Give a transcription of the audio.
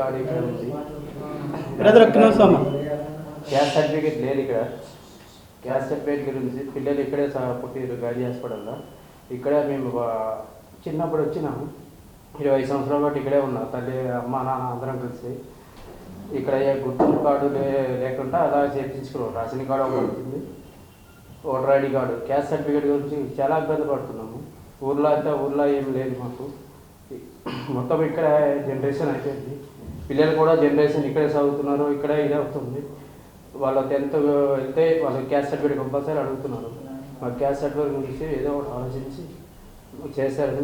Card ఇక్కడ ఉంది. Caste certificate లేదు ఇక్కడ. క్యాస్ట్ సర్టిఫికేట్ గురించి పిల్లలు ఇక్కడే పుట్టిరు గాంధీ హాస్పిటల్లో. ఇక్కడే మేము చిన్నప్పుడు వచ్చినాము. 20 సంవత్సరాల పాటు ఇక్కడే ఉన్నాం. తల్లి అమ్మ నాన్న అందరం కలిసి ఇక్కడ గుర్తింపు కార్డు లేకుండా అలా చేయించుకున్నాం. రేషన్ కార్డు ఒకటి వచ్చింది, voter ID card. Caste certificate గురించి చాలా ఇబ్బంది పడుతున్నాము. ఊర్లో ఏం లేదు మాకు. మొత్తం ఇక్కడ జనరేషన్ అయిపోయింది. పిల్లలు కూడా జనరేషన్ ఇక్కడే చదువుతున్నారు, ఇక్కడే ఇది అవుతుంది. వాళ్ళ 10th వెళ్తే వాళ్ళు క్యాస్ట్ సర్టిఫికేట్ కంపల్సరీ అడుగుతున్నారు. మా క్యాస్ట్ సర్టిఫికేట్ గురించి ఏదో ఒకటి ఆలోచించి చేస్తారని